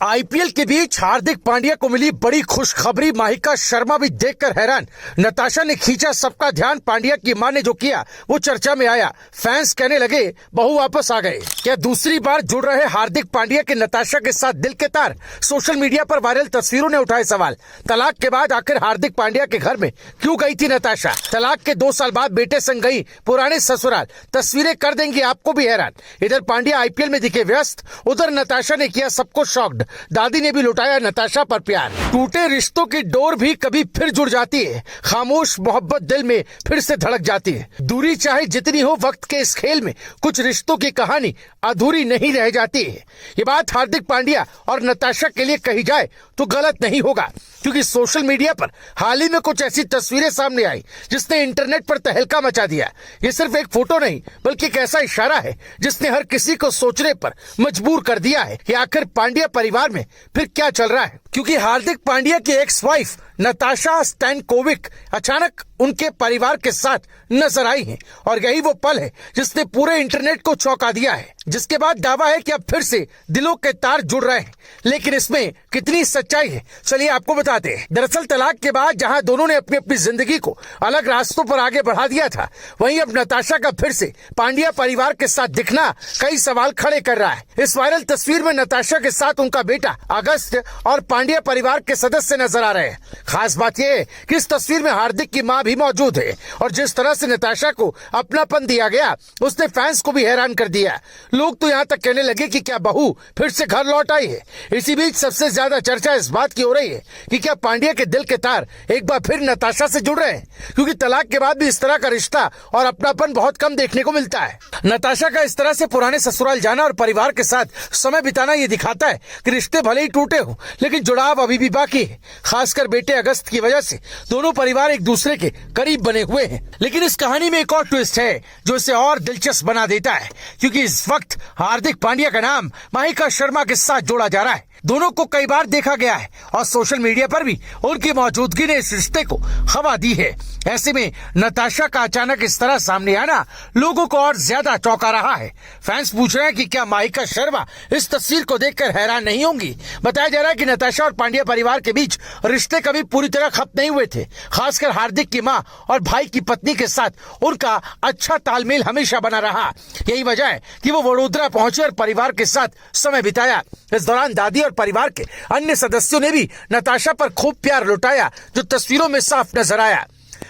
IPL के बीच हार्दिक पांड्या को मिली बड़ी खुशखबरी। माहिका शर्मा भी देखकर हैरान। नताशा ने खींचा सबका ध्यान। पांड्या की मां ने जो किया वो चर्चा में आया। फैंस कहने लगे बहू वापस आ गए। क्या दूसरी बार जुड़ रहे हार्दिक पांड्या के नताशा के साथ दिल के तार? सोशल मीडिया पर वायरल तस्वीरों ने उठाए सवाल। तलाक के बाद आखिर हार्दिक पांड्या के घर में क्यों गई थी नताशा? तलाक के 2 साल बाद बेटे संग गई पुराने ससुराल। तस्वीरें कर देंगी आपको भी हैरान। इधर पांड्या आईपीएल में दिखे व्यस्त, उधर नताशा ने किया सबको शॉक्ड। दादी ने भी लुटाया नताशा पर प्यार। टूटे रिश्तों की डोर भी कभी फिर जुड़ जाती है। खामोश मोहब्बत दिल में फिर से धड़क जाती है। दूरी चाहे जितनी हो, वक्त के इस खेल में कुछ रिश्तों की कहानी अधूरी नहीं रह जाती है। ये बात हार्दिक पांड्या और नताशा के लिए कही जाए तो गलत नहीं होगा, क्योंकि सोशल मीडिया पर हाल ही में कुछ ऐसी तस्वीरें सामने आई जिसने इंटरनेट पर तहलका मचा दिया। ये सिर्फ एक फोटो नहीं बल्कि एक ऐसा इशारा है जिसने हर किसी को सोचने पर मजबूर कर दिया है कि आखिर पांड्या परिवार में फिर क्या चल रहा है। क्योंकि हार्दिक पांड्या की एक्स वाइफ नताशा स्टैनकोविक अचानक उनके परिवार के साथ नजर आई हैं, और यही वो पल है जिसने पूरे इंटरनेट को चौंका दिया है। जिसके बाद दावा है कि अब फिर से दिलों के तार जुड़ रहे हैं। लेकिन इसमें कितनी सच्चाई है, चलिए आपको बताते हैं। दरअसल तलाक के बाद जहां दोनों ने अपनी अपनी जिंदगी को अलग रास्तों पर आगे बढ़ा दिया था, वहीं अब नताशा का फिर से पांड्या परिवार के साथ दिखना कई सवाल खड़े कर रहा है। इस वायरल तस्वीर में नताशा के साथ उनका बेटा अगस्त और पांड्या परिवार के सदस्य नजर आ रहे हैं। खास बात यह है कि इस तस्वीर में हार्दिक की मां भी मौजूद है, और जिस तरह से नताशा को अपनापन दिया गया उसने फैंस को भी हैरान कर दिया। लोग तो यहाँ तक कहने लगे कि क्या बहू फिर से घर लौट आई है। इसी बीच सबसे ज्यादा चर्चा इस बात की हो रही है कि क्या पांड्या के दिल के तार एक बार फिर नताशा से जुड़ रहे हैं, क्योंकि तलाक के बाद भी इस तरह का रिश्ता और अपनापन बहुत कम देखने को मिलता है। नताशा का इस तरह से पुराने ससुराल जाना और परिवार के साथ समय बिताना ये दिखाता है कि रिश्ते भले ही टूटे हो लेकिन जुड़ाव अभी भी बाकी है। खासकर बेटे अगस्त की वजह से दोनों परिवार एक दूसरे के करीब बने हुए हैं। लेकिन इस कहानी में एक और ट्विस्ट है जो इसे और दिलचस्प बना देता है, क्योंकि इस वक्त हार्दिक पांड्या का नाम माहिका शर्मा के साथ जोड़ा जा रहा है। दोनों को कई बार देखा गया है और सोशल मीडिया पर भी उनकी मौजूदगी ने इस रिश्ते को हवा दी है। ऐसे में नताशा का अचानक इस तरह सामने आना लोगों को और ज्यादा चौंका रहा है। फैंस पूछ रहे हैं कि क्या माहिका शर्मा इस तस्वीर को देखकर हैरान नहीं होंगी। बताया जा रहा है कि नताशा और पांड्या परिवार के बीच रिश्ते कभी पूरी तरह खत्म नहीं हुए थे। खासकर हार्दिक की मां और भाई की पत्नी के साथ उनका अच्छा तालमेल हमेशा बना रहा। यही वजह है कि वो वडोदरा पहुंचे और परिवार के साथ समय बिताया। इस दौरान दादी और परिवार के अन्य सदस्यों ने भी नताशा पर खूब प्यार लुटाया, जो तस्वीरों में साफ नजर आया।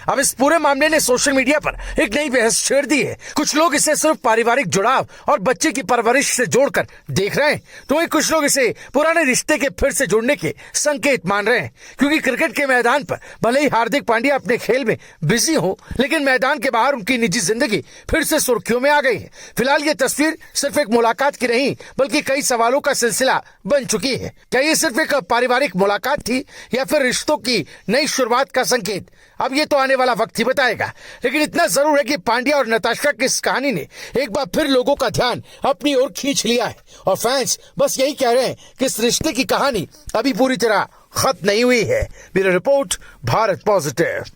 अब इस पूरे मामले ने सोशल मीडिया पर एक नई बहस छेड़ दी है। कुछ लोग इसे सिर्फ पारिवारिक जुड़ाव और बच्चे की परवरिश से जोड़कर देख रहे हैं, तो वहीं कुछ लोग इसे पुराने रिश्ते के फिर से जुड़ने के संकेत मान रहे हैं। क्योंकि क्रिकेट के मैदान पर भले ही हार्दिक पांड्या अपने खेल में बिजी हो, लेकिन मैदान के बाहर उनकी निजी जिंदगी फिर से सुर्खियों में आ गई है। फिलहाल ये तस्वीर सिर्फ एक मुलाकात की नहीं बल्कि कई सवालों का सिलसिला बन चुकी है। क्या ये सिर्फ एक पारिवारिक मुलाकात थी या फिर रिश्तों की नई शुरुआत का संकेत? अब ये तो आने वाला वक्त ही बताएगा। लेकिन इतना जरूर है कि पांड्या और नताशा की इस कहानी ने एक बार फिर लोगों का ध्यान अपनी ओर खींच लिया है, और फैंस बस यही कह रहे हैं कि इस रिश्ते की कहानी अभी पूरी तरह खत्म नहीं हुई है। Bureau report, Bharat positive.